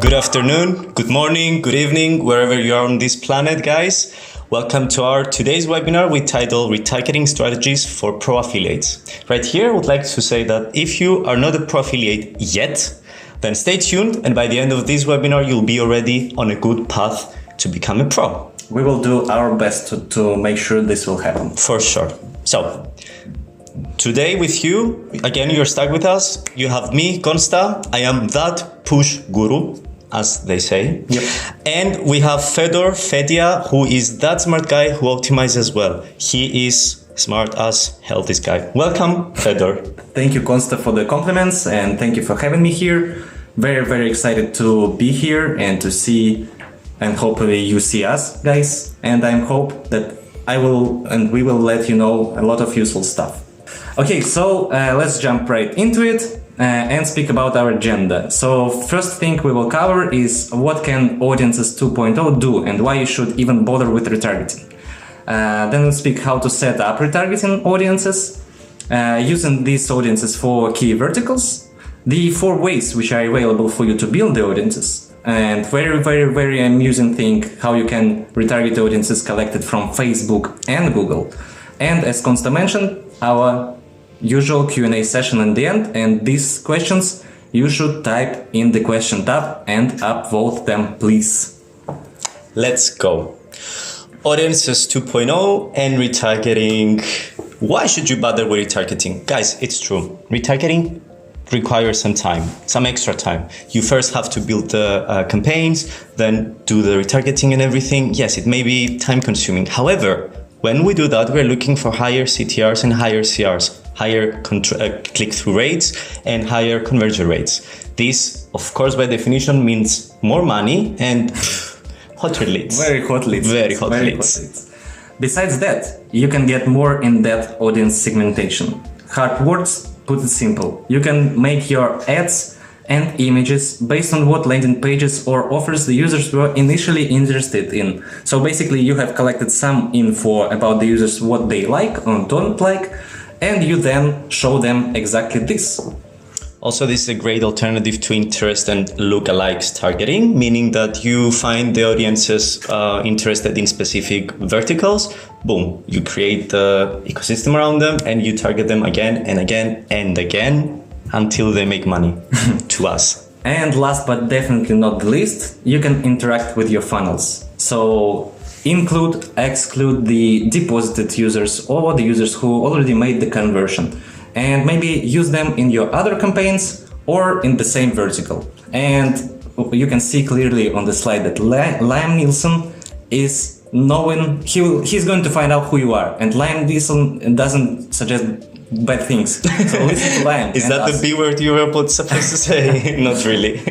Good afternoon, good morning, good evening, wherever you are on this planet, guys. Welcome to our today's webinar we titled Retargeting Strategies for Pro Affiliates. Right here, I would like to say that if you are not a pro affiliate yet, then stay tuned, and by the end of this webinar, you'll be already on a good path to become a pro. We will do our best to make sure this will happen. For sure. So, today with you, again, you're stuck with us. You have me, Konsta. I am that push guru, as they say. Yep. And we have Fedia, who is that smart guy who optimizes well. He is smart as hell, this guy. Welcome, Fedor. Thank you, Konsta, for the compliments, and thank you for having me here. Very, very excited to be here and to see, and hopefully you see us, guys. And I hope that we will let you know a lot of useful stuff. Okay, so let's jump right into it and speak about our agenda. So first thing we will cover is what can Audiences 2.0 do and why you should even bother with retargeting. Then we'll speak how to set up retargeting audiences, using these audiences for key verticals, the 4 ways which are available for you to build the audiences, and very, very, very amusing thing, how you can retarget audiences collected from Facebook and Google. And as Konsta mentioned, our usual Q&A session in the end, and these questions you should type in the question tab and upvote them, please. Let's go. Audiences 2.0 and retargeting. Why should you bother with retargeting? Guys, it's true. Retargeting requires some time, some extra time. You first have to build the campaigns, then do the retargeting and everything. Yes, it may be time consuming. However, when we do that, we're looking for higher CTRs and higher CRs, higher click-through rates and higher conversion rates. This, of course, by definition means more money and hotter leads. Very hot leads. Very hot leads. Besides that, you can get more in-depth audience segmentation. Hard words, put it simple. You can make your ads and images based on what landing pages or offers the users were initially interested in. So basically you have collected some info about the users, what they like or don't like, and you then show them exactly this. Also, this is a great alternative to interest and lookalikes targeting, meaning that you find the audiences interested in specific verticals. Boom, you create the ecosystem around them and you target them again and again and again until they make money to us. And last but definitely not the least, you can interact with your funnels. So include, exclude the deposited users or the users who already made the conversion, and maybe use them in your other campaigns or in the same vertical. And you can see clearly on the slide that Liam Nielsen is knowing, he's going to find out who you are, and Liam Nielsen doesn't suggest bad things. So listen to Liam. Is that the B word you were supposed to say? Not really.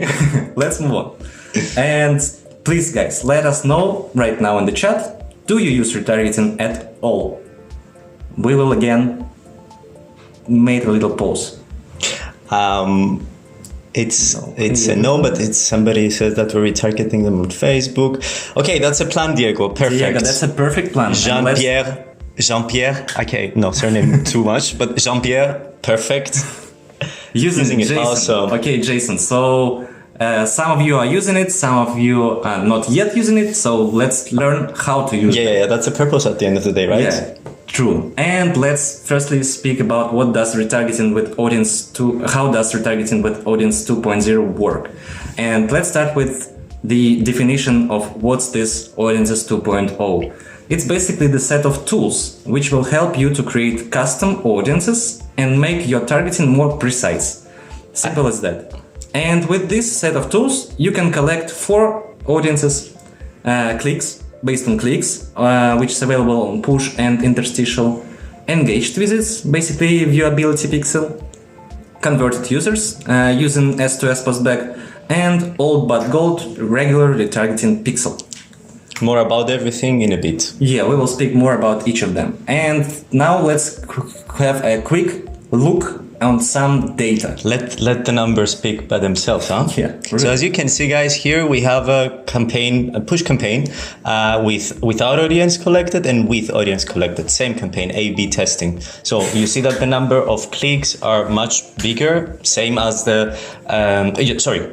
Let's move on. And please, guys, let us know right now in the chat, do you use retargeting at all? We will again make a little pause. It's a no, but it's somebody says that we're retargeting them on Facebook. Okay, that's a plan, Diego. Perfect. Diego, that's a perfect plan. Jean-Pierre. Okay, no surname too much, but Jean-Pierre, perfect. Using it. Jason. Awesome. Okay, Jason. So some of you are using it, some of you are not yet using it. So let's learn how to use it. Yeah, that's a purpose at the end of the day, right? Yeah. True. And let's firstly speak about how does retargeting with Audience 2.0 work. And let's start with the definition of what's this Audiences 2.0. It's basically the set of tools which will help you to create custom audiences and make your targeting more precise. Simple as that. And with this set of tools, you can collect 4 audiences clicks, based on clicks, which is available on push and interstitial, engaged visits, basically viewability pixel, converted users using S2S postback, and old but gold regular retargeting pixel. More about everything in a bit. Yeah, we will speak more about each of them. And now let's have a quick look on some data. Let the numbers speak by themselves, huh? Yeah. Really. So as you can see, guys, here we have a campaign, a push campaign, without audience collected and with audience collected. Same campaign, A/B testing. So you see that the number of clicks are much bigger, same as the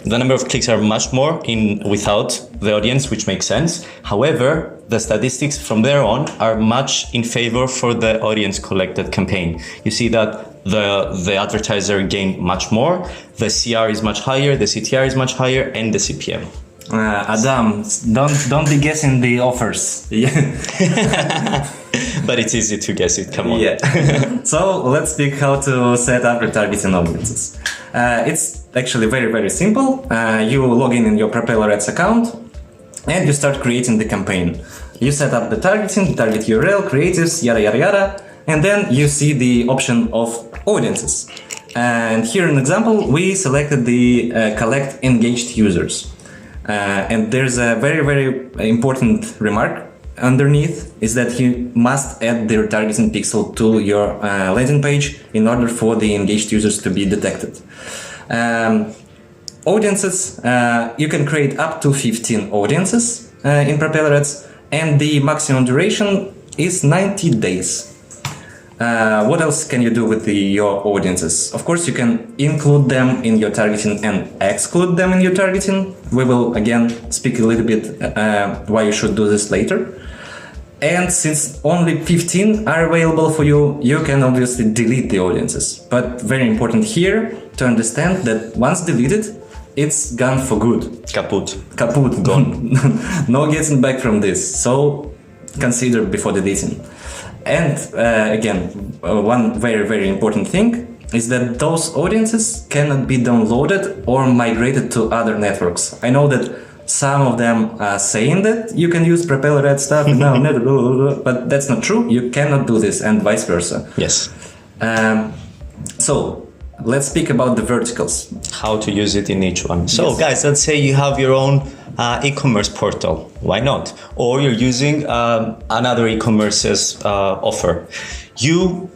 number of clicks are much more in without the audience, which makes sense. However, the statistics from there on are much in favor for the audience collected campaign. You see that the advertiser gained much more, the CR is much higher, the CTR is much higher, and the CPM. Adam, don't be guessing the offers. Yeah. But it's easy to guess it, come on. Yeah. So let's speak how to set up retargeting audiences. It's actually very, very simple. You log in your PropellerAds account and you start creating the campaign. You set up the targeting, target URL, creatives, yada, yada, yada. And then you see the option of audiences. And here an example, we selected the collect engaged users. And there's a very, very important remark underneath is that you must add the retargeting pixel to your landing page in order for the engaged users to be detected. Audiences, you can create up to 15 audiences in PropellerAds, and the maximum duration is 90 days. What else can you do with your audiences? Of course, you can include them in your targeting and exclude them in your targeting. We will again speak a little bit why you should do this later. And since only 15 are available for you, you can obviously delete the audiences. But very important here to understand that once deleted, it's gone for good. Kaput. Kaput, gone. No getting back from this. So consider before deleting. And again, one very, very important thing is that those audiences cannot be downloaded or migrated to other networks. I know that some of them are saying that you can use PropellerAds stuff, but that's not true. You cannot do this, and vice versa. Yes. So let's speak about the verticals. How to use it in each one. So Yes. guys, let's say you have your own e-commerce portal. Why not? Or you're using another e-commerce's offer. You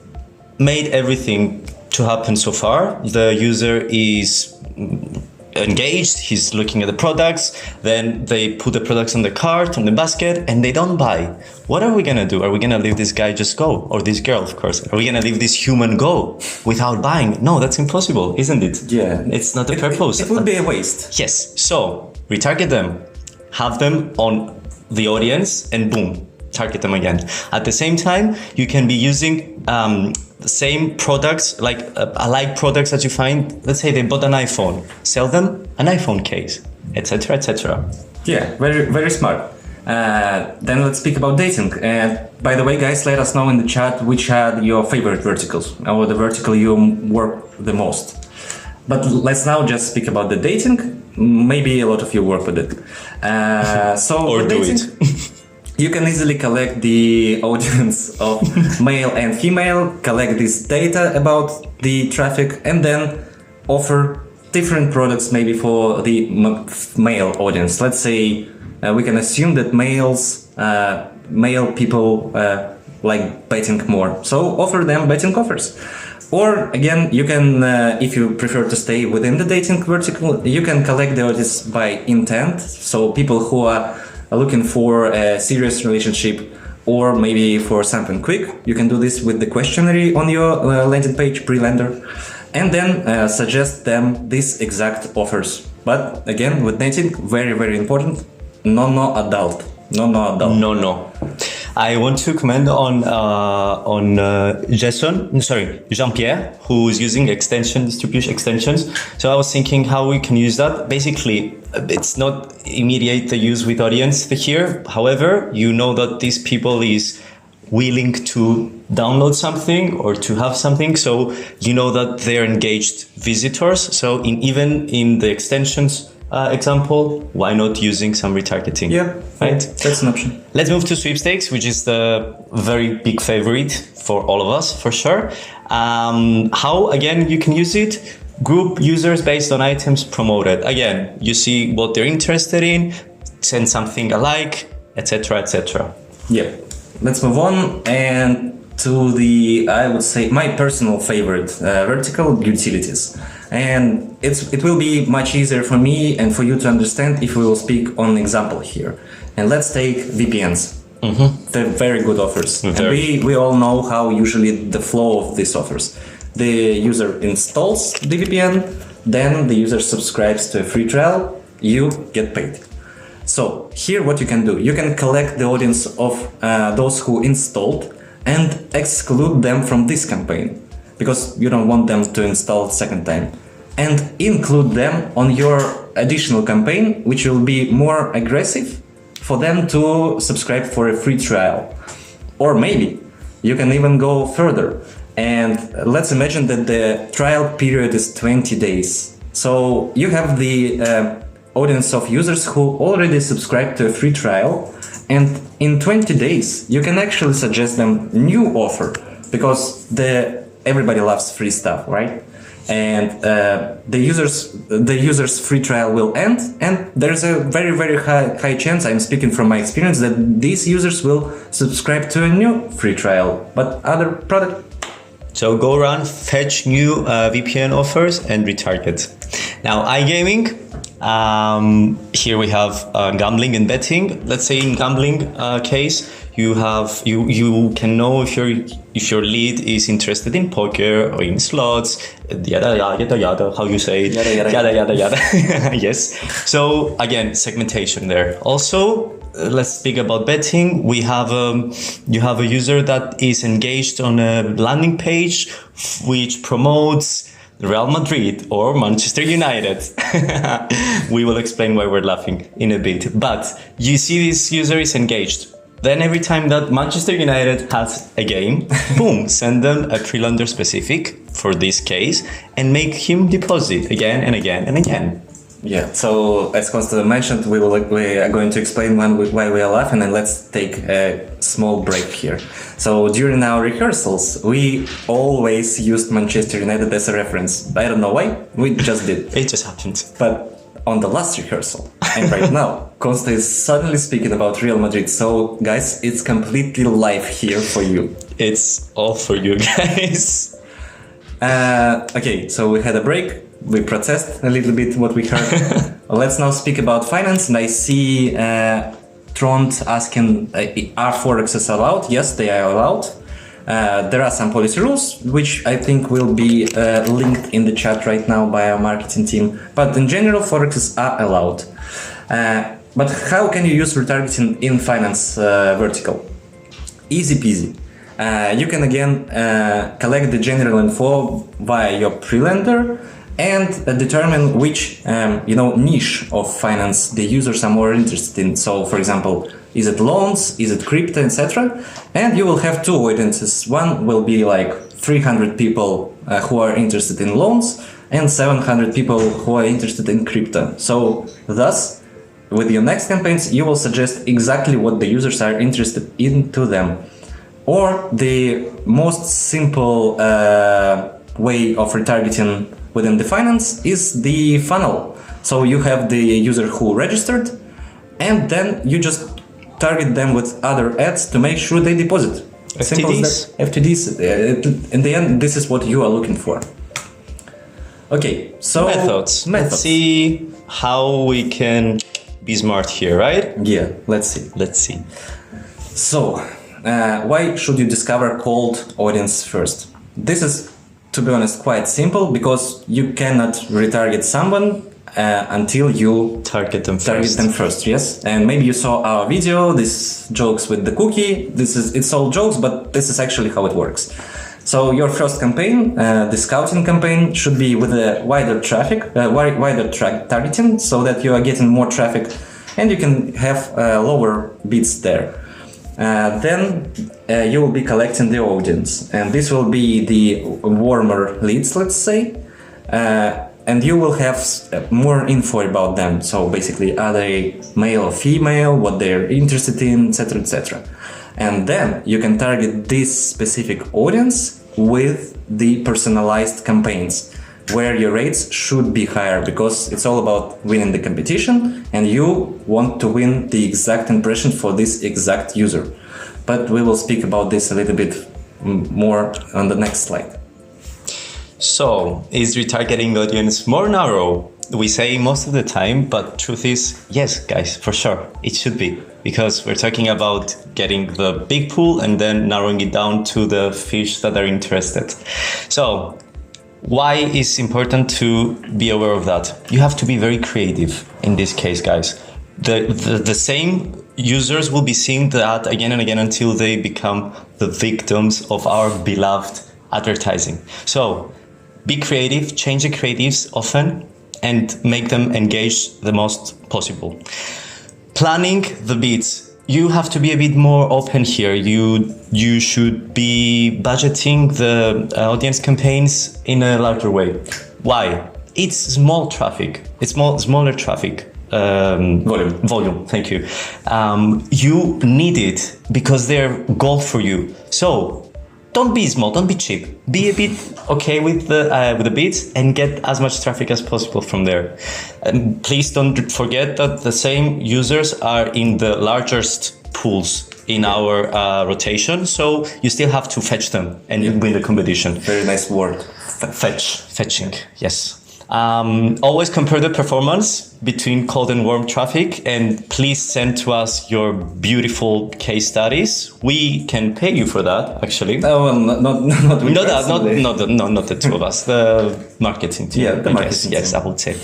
made everything to happen so far. The user is engaged, he's looking at the products, then they put the products on the cart, on the basket, and they don't buy. What are we gonna do? Are we gonna leave this guy just go? Or this girl, of course. Are we gonna leave this human go without buying? No, that's impossible, isn't it? Yeah. It's not the purpose. It would be a waste. Yes, so retarget them, have them on the audience, and boom, target them again. At the same time, you can be using the same products, like alike products that you find. Let's say they bought an iPhone, sell them an iPhone case, etc., etc. Yeah, very, very smart. Then let's speak about dating. By the way, guys, let us know in the chat which are your favorite verticals or the vertical you work the most. But let's now just speak about the dating. Maybe a lot of you work with it. Or do dating, it. You can easily collect the audience of male and female, collect this data about the traffic, and then offer different products maybe for the male audience. Let's say we can assume that male people like betting more, so offer them betting offers. Or again, you can, if you prefer to stay within the dating vertical, you can collect the audience by intent. So people who are looking for a serious relationship or maybe for something quick, you can do this with the questionnaire on your landing page, pre-lender, and then suggest them these exact offers. But again, with dating, very, very important, no adult. No. I want to comment on Jean-Pierre, who is using distribution extensions. So I was thinking how we can use that. Basically, it's not immediate the use with audience here. However, you know that these people is willing to download something or to have something, so you know that they're engaged visitors. So even in the extensions example, why not using some retargeting? Yeah, right. That's an option. Let's move to sweepstakes, which is the very big favorite for all of us, for sure. How again you can use it? Group users based on items promoted. Again, you see what they're interested in, send something alike, etc., etc. Yeah. Let's move on and to the, I would say, my personal favorite vertical, utilities. And it will be much easier for me and for you to understand if we will speak on an example here. And let's take VPNs. They're very good offers. And we all know how usually the flow of these offers. The user installs the VPN, then the user subscribes to a free trial, you get paid. So here what you can do, you can collect the audience of those who installed and exclude them from this campaign because you don't want them to install second time, and include them on your additional campaign, which will be more aggressive for them to subscribe for a free trial. Or maybe you can even go further, and let's imagine that the trial period is 20 days. So you have the audience of users who already subscribed to a free trial, and in 20 days you can actually suggest them new offer because everybody loves free stuff, right? And the users free trial will end, and there's a very high chance, I'm speaking from my experience, that these users will subscribe to a new free trial but other product. So go around, fetch new VPN offers and retarget. Now iGaming, here we have gambling and betting. Let's say in gambling case, you can know if your lead is interested in poker or in slots, yada, how you say it, yada. Yes. So again, segmentation there. Also, let's speak about betting. We have you have a user that is engaged on a landing page which promotes Real Madrid or Manchester United. We will explain why we're laughing in a bit. But you see this user is engaged. Then every time that Manchester United has a game, boom, send them a pre-lender specific for this case and make him deposit again and again and again. Yeah, so as Konsta mentioned, we are going to explain why we are laughing, and let's take a small break here. So during our rehearsals, we always used Manchester United as a reference. I don't know why, we just did. It just happened. But on the last rehearsal, and right now, Konsta is suddenly speaking about Real Madrid. So guys, it's completely live here for you. It's all for you guys. Okay, so we had a break. We processed a little bit what we heard. Let's now speak about finance. And I see Trond asking, are forexes allowed? Yes, they are allowed. There are some policy rules, which I think will be linked in the chat right now by our marketing team. But in general, forexes are allowed. But how can you use retargeting in finance vertical? Easy peasy. You can again collect the general info via your pre-lender and determine which niche of finance the users are more interested in. So, for example, is it loans, is it crypto, etc. And you will have two audiences. One will be like 300 people who are interested in loans and 700 people who are interested in crypto. So, thus, with your next campaigns, you will suggest exactly what the users are interested in to them. Or the most simple way of retargeting within the finance is the funnel. So you have the user who registered, and then you just target them with other ads to make sure they deposit. FTDs. FTDs. In the end, this is what you are looking for. Okay, so methods. Let's see how we can be smart here, right? Yeah, let's see. So, why should you discover cold audience first? This is, to be honest, quite simple, because you cannot retarget someone until you target them first. Yes. And maybe you saw our video, this jokes with the cookie. It's all jokes, but this is actually how it works. So your first campaign, the scouting campaign, should be with a wider targeting, so that you are getting more traffic and you can have lower bids there. Then you will be collecting the audience, and this will be the warmer leads, let's say, and you will have more info about them. So basically, are they male or female, what they're interested in, etc., etc. And then you can target this specific audience with the personalized campaigns, where your rates should be higher, because it's all about winning the competition and you want to win the exact impression for this exact user. But we will speak about this a little bit more on the next slide. So, is retargeting audience more narrow? We say most of the time, but truth is, yes, guys, for sure, it should be. Because we're talking about getting the big pool and then narrowing it down to the fish that are interested. So, why is important to be aware of that? You have to be very creative in this case, guys. The same users will be seeing that again and again until they become the victims of our beloved advertising. So, be creative, change the creatives often, and make them engage the most possible. Planning the bids. You have to be a bit more open here. You should be budgeting the audience campaigns in a larger way. Why? It's small traffic. It's smaller traffic. Volume. Thank you. You need it because they're gold for you. So don't be small. Don't be cheap. Be a bit okay with the bids and get as much traffic as possible from there. And please don't forget that the same users are in the largest pools in our rotation. So you still have to fetch them and win the competition. Very nice word. Fetching. Yes. Always compare the performance between cold and warm traffic, and please send to us your beautiful case studies. We can pay you for that, actually. Oh, well, not the two of us. The marketing team. Yeah, the marketing yes, team. I would say.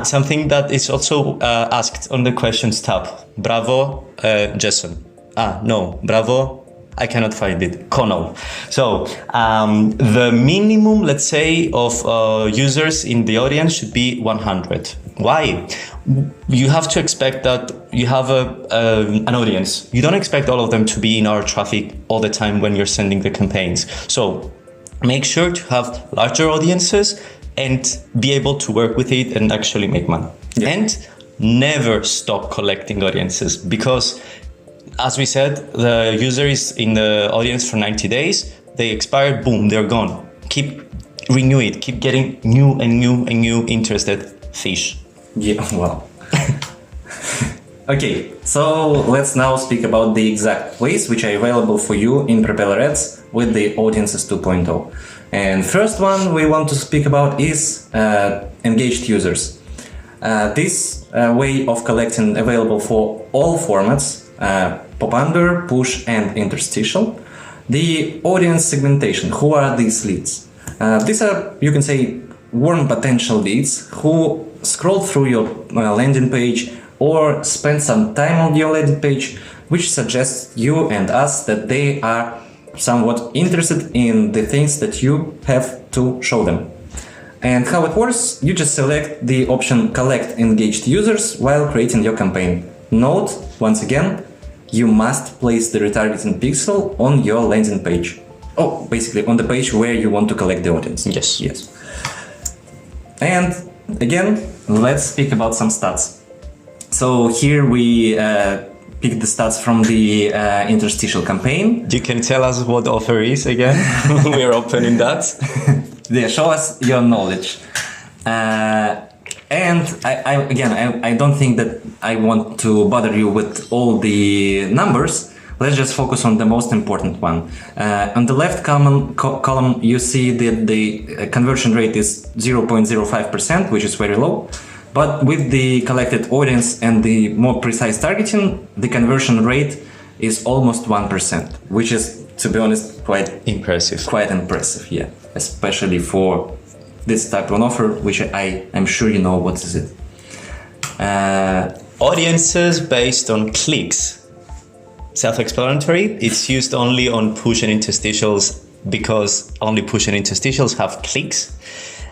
Something that is also asked on the questions tab. Bravo, Jason. No, bravo. I cannot find it. Connell. So the minimum, let's say, of users in the audience should be 100. Why? You have to expect that you have an audience. You don't expect all of them to be in our traffic all the time when you're sending the campaigns. So make sure to have larger audiences and be able to work with it and actually make money. Yeah. And never stop collecting audiences, because as we said, the user is in the audience for 90 days. They expire, boom, they're gone. Keep renew it. Keep getting new and new interested fish. Yeah, well. Okay, so let's now speak about the exact ways which are available for you in PropellerAds with the Audiences 2.0. And first one we want to speak about is engaged users. This way of collecting available for all formats, pop under, push, and interstitial. The audience segmentation. Who are these leads? These are, you can say, warm potential leads who scroll through your landing page or spend some time on your landing page, which suggests you and us that they are somewhat interested in the things that you have to show them. And how it works, you just select the option Collect Engaged Users while creating your campaign. Note, once again, you must place the retargeting pixel on your landing page. Oh, basically on the page where you want to collect the audience. Yes. And again, let's speak about some stats. So here we pick the stats from the interstitial campaign. You can tell us what offer is again. We are opening that. Yeah, show us your knowledge. And I don't think that I want to bother you with all the numbers. Let's just focus on the most important one. On the left column, you see that the conversion rate is 0.05%, which is very low. But with the collected audience and the more precise targeting, the conversion rate is almost 1%, which is, to be honest, quite impressive. Quite impressive, yeah. Especially for this type of offer, which I'm sure you know what is it. Audiences based on clicks. Self-explanatory. It's used only on push and interstitials because only push and interstitials have clicks.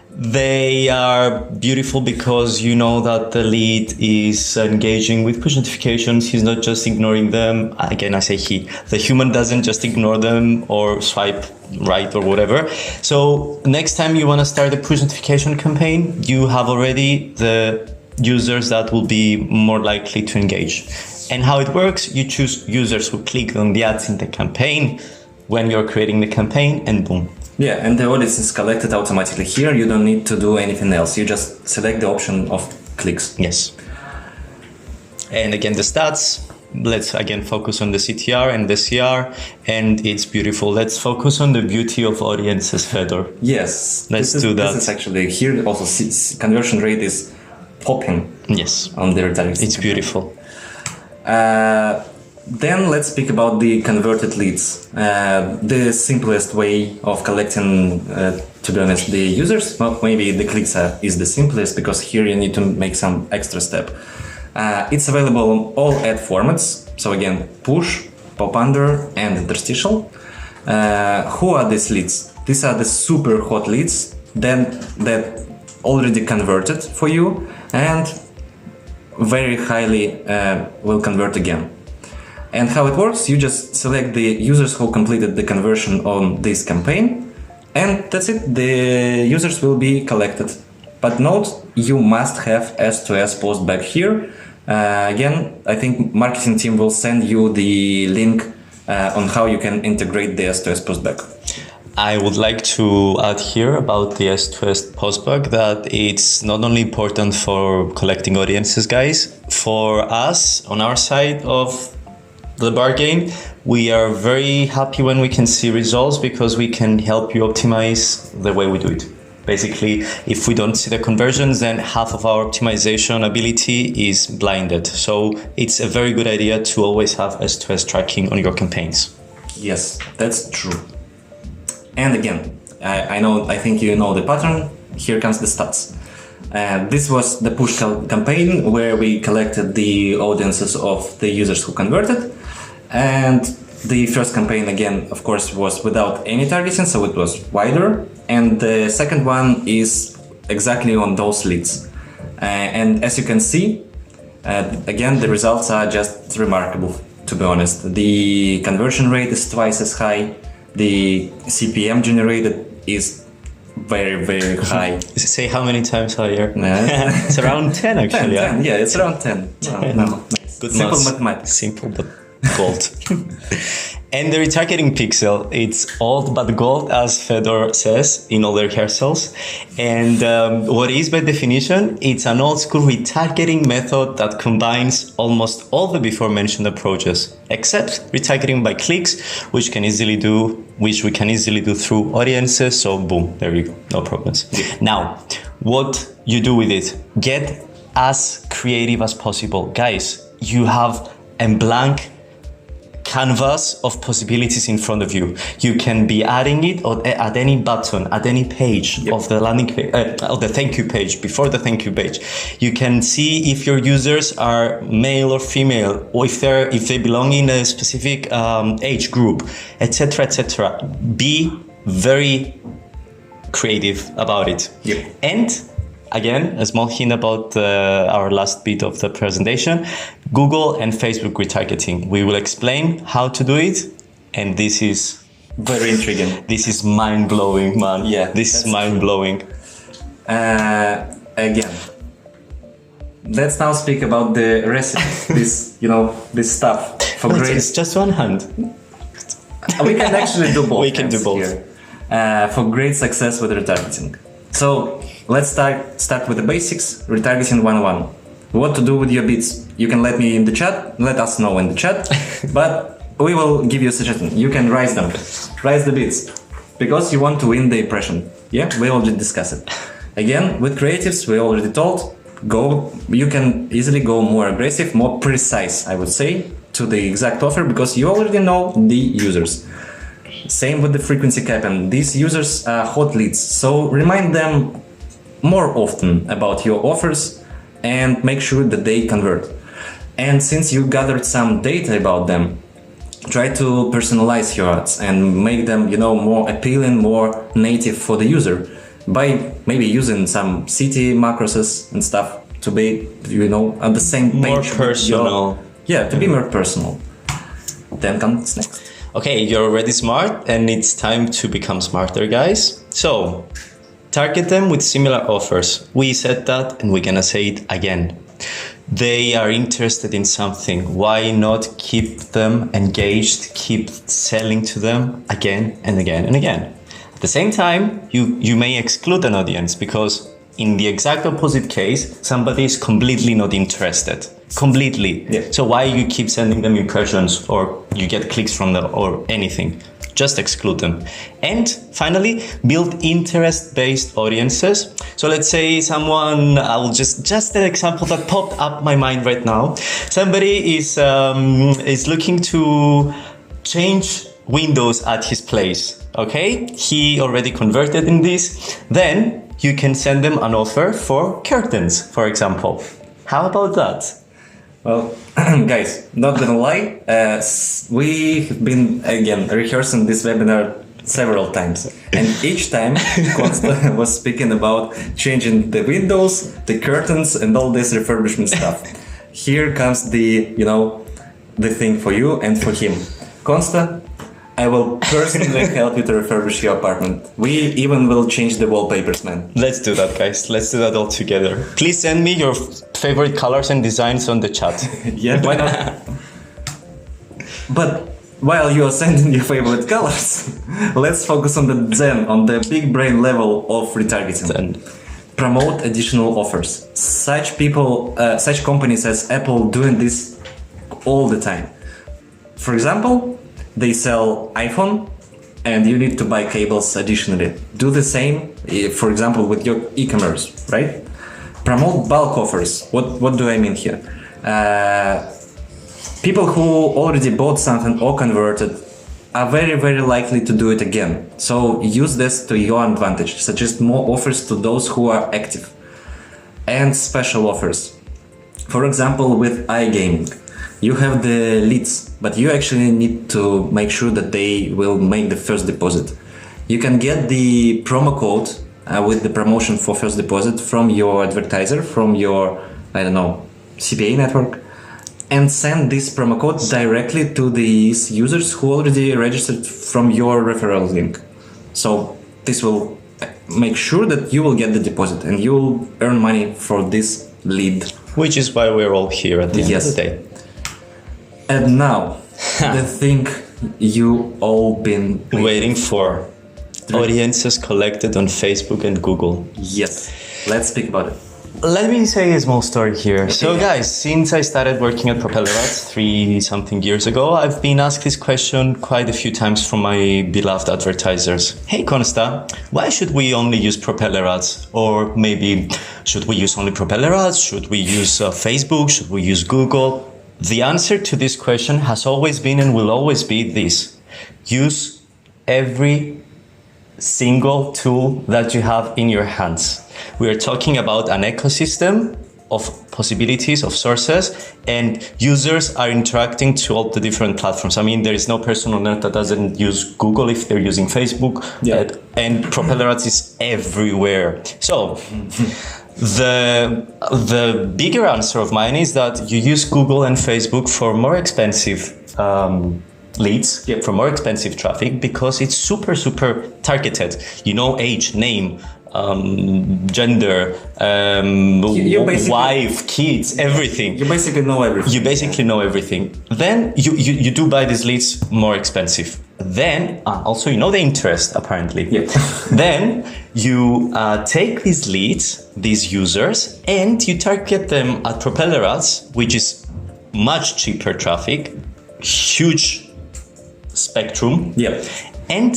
They are beautiful because you know that the lead is engaging with push notifications. He's not just ignoring them. Again, I say he. The human doesn't just ignore them or swipe right or whatever. So next time you want to start a push notification campaign, you have already the users that will be more likely to engage. And how it works, you choose users who click on the ads in the campaign when you're creating the campaign, and boom. Yeah, and the audience is collected automatically here. You don't need to do anything else. You just select the option of clicks. Yes. And again, the stats, let's again focus on the CTR and the CR, and it's beautiful. Let's focus on the beauty of audiences, Fedor. Yes, Let's do that. This is actually here also conversion rate is popping. Yes, On the retargeting. it's beautiful. Then let's speak about the converted leads. The simplest way of collecting, to be honest, the users. Well, maybe the clicks is the simplest because here you need to make some extra step. It's available on all ad formats. So again, push, pop under, and interstitial. Who are these leads? These are the super hot leads that already converted for you and very highly will convert again. And how it works, you just select the users who completed the conversion on this campaign, and that's it, the users will be collected. But note, you must have S2S post back here. Again, I think marketing team will send you the link on how you can integrate the S2S post back. I would like to add here about the S2S postbug that it's not only important for collecting audiences, guys. For us, on our side of the bargain, we are very happy when we can see results because we can help you optimize the way we do it. Basically, if we don't see the conversions, then half of our optimization ability is blinded. So it's a very good idea to always have S2S tracking on your campaigns. Yes, that's true. And again, I think you know the pattern. Here comes the stats. This was the push campaign where we collected the audiences of the users who converted. And the first campaign, again, of course, was without any targeting, so it was wider. And the second one is exactly on those leads. And as you can see, again, the results are just remarkable, to be honest. The conversion rate is twice as high. The CPM generated is very, very high. Say how many times higher? It's around 10 actually. 10, yeah, it's around 10. No, nice. Good Simple maths. mathematics. Simple but gold. And the retargeting pixel, it's old but gold, as Fedor says in all the rehearsals. And what is by definition, it's an old school retargeting method that combines almost all the before mentioned approaches, except retargeting by clicks, which we can easily do through audiences. So boom, there you go, no problems. Yeah. Now, what you do with it, get as creative as possible. Guys, you have a blank canvas of possibilities in front of you. You can be adding it at any button, at any page of the landing page, of the thank you page, before the thank you page. You can see if your users are male or female, or if they belong in a specific age group, etc., etc. Be very creative about it. Yep. And again, a small hint about our last bit of the presentation, Google and Facebook retargeting. We will explain how to do it, and this is very intriguing. This is mind-blowing, man. Yeah, this is mind-blowing. Again, let's now speak about the recipes. this stuff for great. It's just one hand. We can actually do both. We can do both. Here. For great success with retargeting. So let's start with the basics. Retargeting 101. What to do with your bids? You can let us know in the chat, but we will give you a suggestion. You can raise the bids, because you want to win the impression. Yeah, we already discussed it. Again, with creatives, we already told, you can easily go more aggressive, more precise, I would say, to the exact offer, because you already know the users. Same with the frequency cap, and these users are hot leads, so remind them more often about your offers and make sure that they convert. And since you gathered some data about them, try to personalize your ads and make them, more appealing, more native for the user by maybe using some city macros and stuff to be, on the same page. More personal. To be more personal. Then comes next. Okay, you're already smart, and it's time to become smarter, guys. So, target them with similar offers. We said that, and we're gonna say it again. They are interested in something. Why not keep them engaged, keep selling to them again and again and again? At the same time, you may exclude an audience because in the exact opposite case, somebody is completely not interested. Completely. Yeah. So why you keep sending them impressions or you get clicks from them or anything? Just exclude them. And finally, build interest-based audiences. So let's say someone, I will just an example that popped up my mind right now. Somebody is looking to change windows at his place. Okay, he already converted in this. Then you can send them an offer for curtains, for example. How about that? Well, guys, not gonna lie, we've been, again, rehearsing this webinar several times. And each time, Consta was speaking about changing the windows, the curtains, and all this refurbishment stuff. Here comes the thing for you and for him. Consta, I will personally help you to refurbish your apartment. We even will change the wallpapers, man. Let's do that, guys. Let's do that all together. Please send me your favorite colors and designs on the chat. Yeah, why not? But while you are sending your favorite colors, let's focus on the big brain level of retargeting. Zen. Promote additional offers. Such companies as Apple doing this all the time. For example, they sell iPhone and you need to buy cables additionally. Do the same, for example, with your e-commerce, right? Promote bulk offers. What do I mean here? People who already bought something or converted are very, very likely to do it again. So use this to your advantage. Suggest more offers to those who are active. And special offers. For example, with iGaming. You have the leads, but you actually need to make sure that they will make the first deposit. You can get the promo code with the promotion for first deposit from your advertiser, from your, CPA network, and send this promo code directly to these users who already registered from your referral link. So this will make sure that you will get the deposit and you will earn money for this lead. Which is why we're all here at the end of the day. And now, the thing you all been waiting for. Audiences collected on Facebook and Google. Yes, let's speak about it. Let me say a small story here. So guys, since I started working at PropellerAds 3-something years ago, I've been asked this question quite a few times from my beloved advertisers. Hey Consta, why should we only use PropellerAds? Or maybe, should we use only PropellerAds? Should we use Facebook? Should we use Google? The answer to this question has always been and will always be this. Use every single tool that you have in your hands. We are talking about an ecosystem of possibilities, of sources, and users are interacting to all the different platforms. I mean, there is no person on earth that doesn't use Google if they're using Facebook, and PropellerAds is everywhere. So, the bigger answer of mine is that you use Google and Facebook for more expensive leads, for more expensive traffic, because it's super targeted. You know, age, name, gender, wife, kids, everything. You basically know everything. Then you do buy these leads more expensive. Then also you know the interest apparently. Then you take these leads, these users, and you target them at PropellerAds, which is much cheaper traffic, huge spectrum. And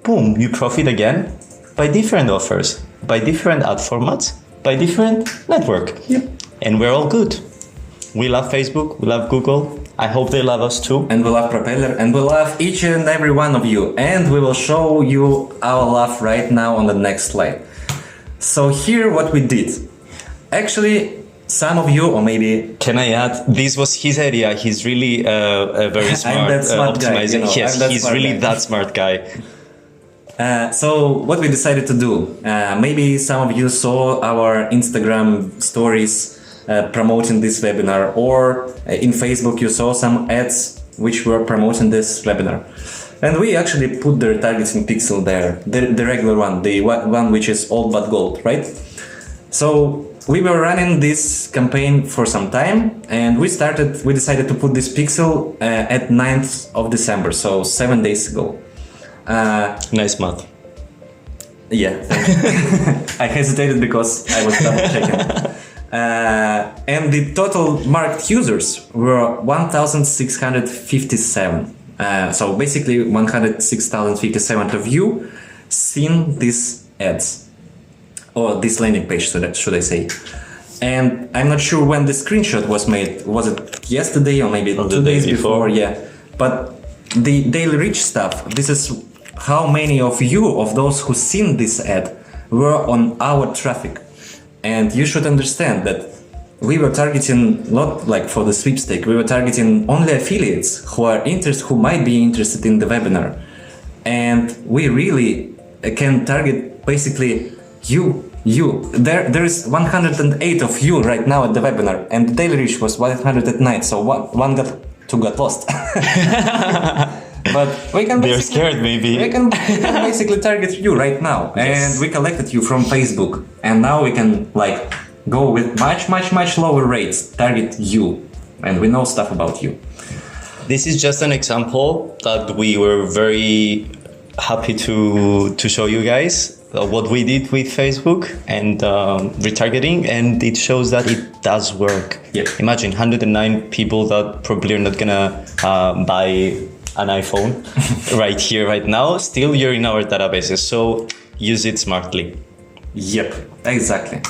boom, you profit again by different offers, by different ad formats, by different network. And we're all good. We love Facebook, we love Google. I hope they love us too. And we love Propeller, and we love each and every one of you. And we will show you our love right now on the next slide. So here what we did. Actually, some of you, or maybe... Can I add? This was his idea. He's really a very smart optimizer. Yes, he's really that smart guy. So what we decided to do, maybe some of you saw our Instagram stories promoting this webinar, or in Facebook you saw some ads which were promoting this webinar. And we actually put the retargeting pixel there, the regular one, the one which is old but gold, right? So we were running this campaign for some time, and we decided to put this pixel at 9th of December, so 7 days ago. Nice math. Yeah, thank you. I hesitated because I was double checking. And the total marked users were 1,657. So basically 106,057 of you seen these ads, or this landing page, should I say. And I'm not sure when the screenshot was made. Was it yesterday or maybe 2 days before? Yeah. But the daily reach stuff, this is how many of you, of those who seen this ad, were on our traffic. And you should understand that we were targeting, not like for the sweepstake, we were targeting only affiliates who might be interested in the webinar. And we really can target basically you. There is 108 of you right now at the webinar, and the daily reach was 109, so one got lost. But we can they're scared maybe. We can basically target you right now. Yes. And we collected you from Facebook, and now we can like go with much lower rates, target you, and we know stuff about you. This is just an example that we were very happy to show you guys what we did with Facebook and retargeting, and it shows that it does work. Yep. Imagine 109 people that probably are not gonna buy an iPhone right here, right now. Still, you're in our databases, so use it smartly. Yep, exactly.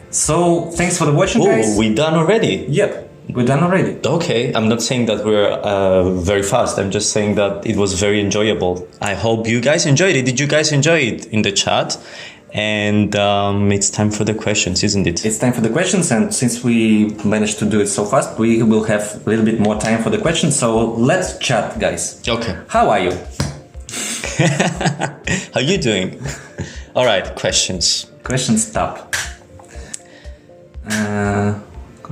So thanks for the watching, guys. Oh, we done already? Yep. We're done already. Okay, I'm not saying that we're very fast. I'm just saying that it was very enjoyable. I hope you guys enjoyed it. Did you guys enjoy it in the chat? And it's time for the questions, isn't it? It's time for the questions, and since we managed to do it so fast, we will have a little bit more time for the questions. So let's chat, guys. Okay. How are you? How you doing? All right, questions. Questions top.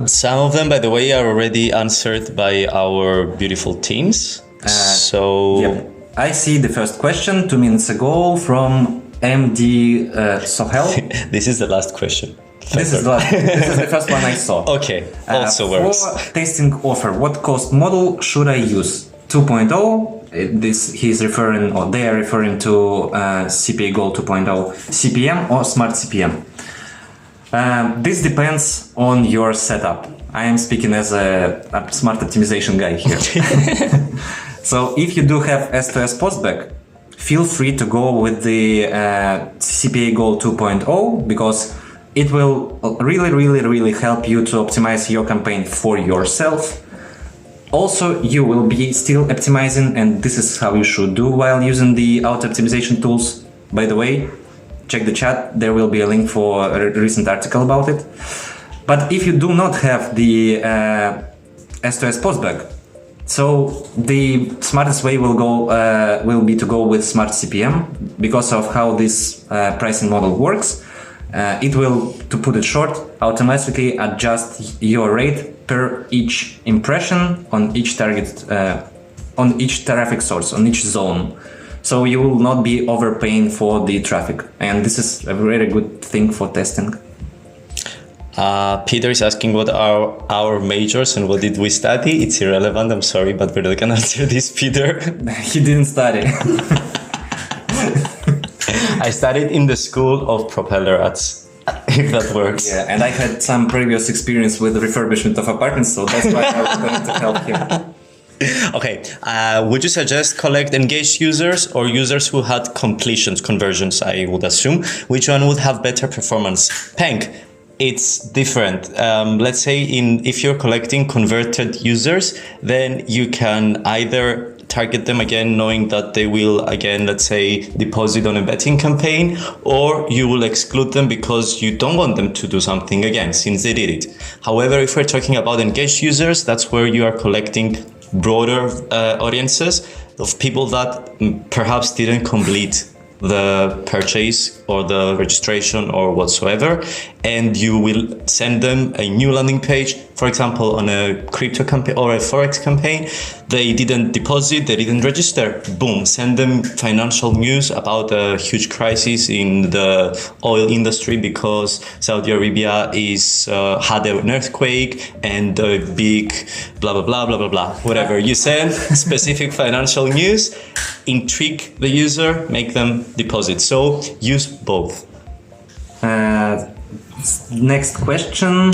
Some of them, by the way, are already answered by our beautiful teams. Yep. I see the first question 2 minutes ago from MD Sohel. This is the last question. This is the first one I saw. Okay, also works. For testing offer, what cost model should I use? 2.0. They are referring to CPA Goal 2.0, CPM or Smart CPM. This depends on your setup. I am speaking as a smart optimization guy here. So if you do have S2S postback, feel free to go with the CPA Goal 2.0 because it will really help you to optimize your campaign for yourself. Also, you will be still optimizing, and this is how you should do while using the auto optimization tools. By the way, check the chat, there will be a link for a recent article about it. But if you do not have the S2S postback, so the smartest way will be to go with Smart CPM because of how this pricing model works. It will, to put it short, automatically adjust your rate per each impression on each target, on each traffic source, on each zone. So you will not be overpaying for the traffic, and this is a very good thing for testing. Peter is asking what are our majors and what did we study. It's irrelevant, I'm sorry, but we're not gonna answer this, Peter. He didn't study. I studied in the school of PropellerAds, if that works. Yeah, and I had some previous experience with the refurbishment of apartments, so that's why I was going to help him. Okay, would you suggest collect engaged users or users who had conversions, I would assume? Which one would have better performance? Peng, it's different. Let's say if you're collecting converted users, then you can either target them again, knowing that they will again, let's say, deposit on a betting campaign, or you will exclude them because you don't want them to do something again since they did it. However, if we're talking about engaged users, that's where you are collecting broader audiences of people that perhaps didn't complete the purchase or the registration or whatsoever, and you will send them a new landing page, for example, on a crypto campaign or a forex campaign, They didn't deposit, they didn't register. Boom, send them financial news about a huge crisis in the oil industry because Saudi Arabia is had an earthquake and a big blah, blah, blah, blah, blah, blah. Whatever. You send specific financial news, intrigue the user, make them deposit. So use both. Next question.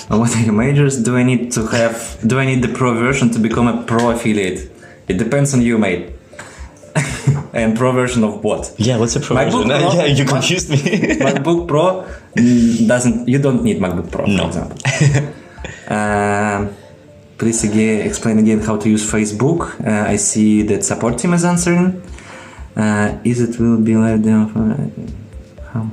What are your majors? Do I need the pro version to become a pro affiliate? It depends on you, mate. And pro version of what? Yeah, what's a pro MacBook version? Pro? Yeah, you confused me. MacBook Pro you don't need MacBook Pro, for example. Please explain again how to use Facebook. I see that support team is answering. Is it will be live demo for how?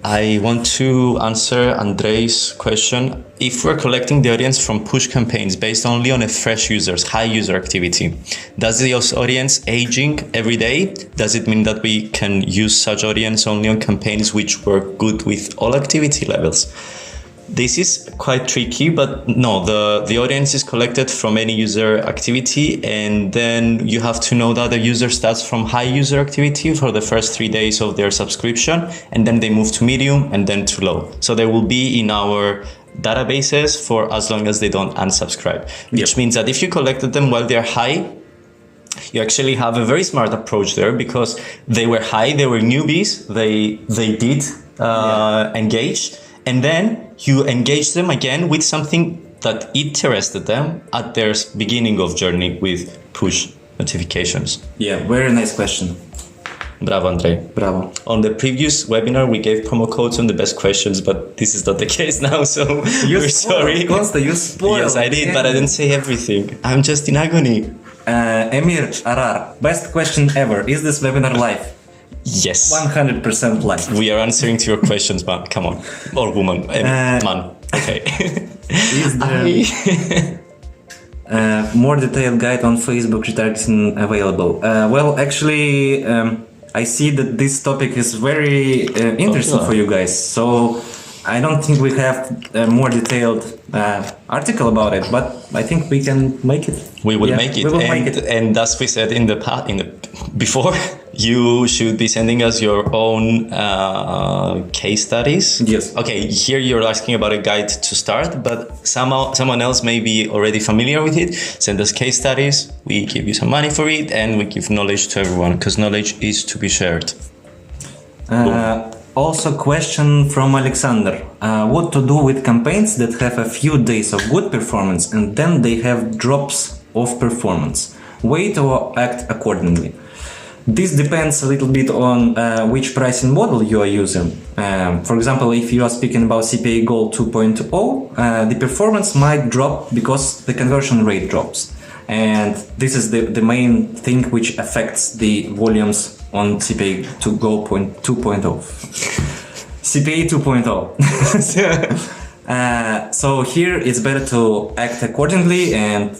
I want to answer Andrei's question. If we're collecting the audience from push campaigns based only on a fresh users, high user activity, does the audience aging every day? Does it mean that we can use such audience only on campaigns which work good with all activity levels? This is quite tricky, but no, the audience is collected from any user activity, and then you have to know that the user starts from high user activity for the first 3 days of their subscription, and then they move to medium and then to low. So they will be in our databases for as long as they don't unsubscribe, which means that if you collected them while they're high, you actually have a very smart approach there because they were high, they were newbies, they did engage. And then you engage them again with something that interested them at their beginning of journey with push notifications. Yeah, very nice question. Bravo, Andrei. Bravo. On the previous webinar, we gave promo codes on the best questions, but this is not the case now, so we're sorry. Costa, you spoiled. Yes, I did, but I didn't say everything. I'm just in agony. Emir Arar, best question ever. Is this webinar live? Yes. 100% live. We are answering to your questions, man. Come on. Or woman. Man. Okay. Is there more detailed guide on Facebook retargeting available? Well, actually, I see that this topic is very interesting for you guys. So I don't think we have a more detailed article about it, but I think we can make it. We will make it. We will make it. And as we said before, you should be sending us your own case studies. Yes. Okay, here you're asking about a guide to start, but someone else may be already familiar with it. Send us case studies. We give you some money for it, and we give knowledge to everyone because knowledge is to be shared. Also, question from Alexander. What to do with campaigns that have a few days of good performance and then they have drops of performance? Wait or act accordingly? This depends a little bit on which pricing model you are using. For example, if you are speaking about CPA Gold 2.0, the performance might drop because the conversion rate drops. And this is the main thing which affects the volumes on CPA to Gold 2.0. CPA 2.0. So here it's better to act accordingly, and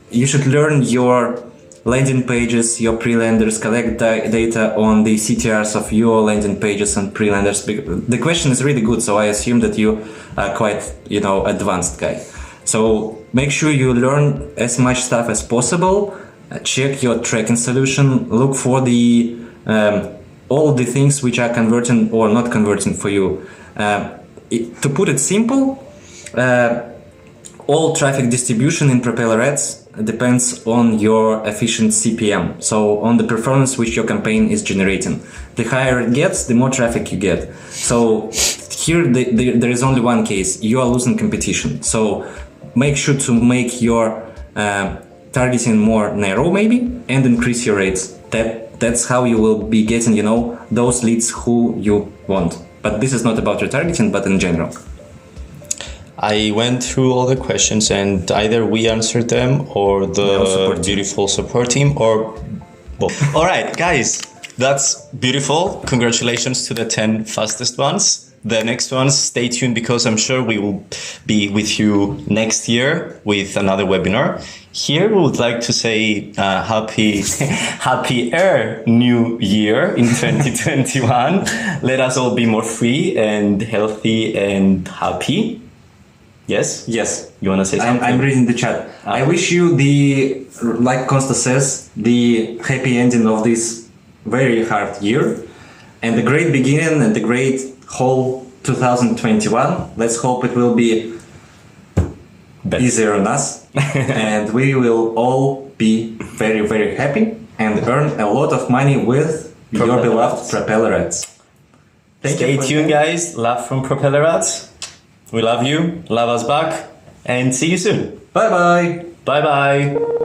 you should learn your landing pages, your pre-landers, collect data on the CTRs of your landing pages and pre-landers. The question is really good, so I assume that you are quite, advanced guy. So make sure you learn as much stuff as possible. Check your tracking solution. Look for the all the things which are converting or not converting for you. To put it simple, all traffic distribution in PropellerAds depends on your efficient CPM, so on the performance which your campaign is generating. The higher it gets, the more traffic you get. So here there is only one case: you are losing competition. So make sure to make your targeting more narrow maybe and increase your rates. That's how you will be getting, those leads who you want. But this is not about retargeting, but in general. I went through all the questions and either we answered them or the beautiful support team or both. All right, guys, that's beautiful. Congratulations to the 10 fastest ones. The next ones, stay tuned because I'm sure we will be with you next year with another webinar. Here we would like to say happier new year in 2021. Let us all be more free and healthy and happy. Yes? Yes. You want to say something? I'm reading the chat. I wish you the, like Consta says, the happy ending of this very hard year and the great beginning and the great whole 2021. Let's hope it will be easier on us and we will all be very, very happy and earn a lot of money with your beloved PropellerAds. Stay tuned, guys. Love from PropellerAds. We love you. Love us back. And see you soon. Bye bye. Bye bye.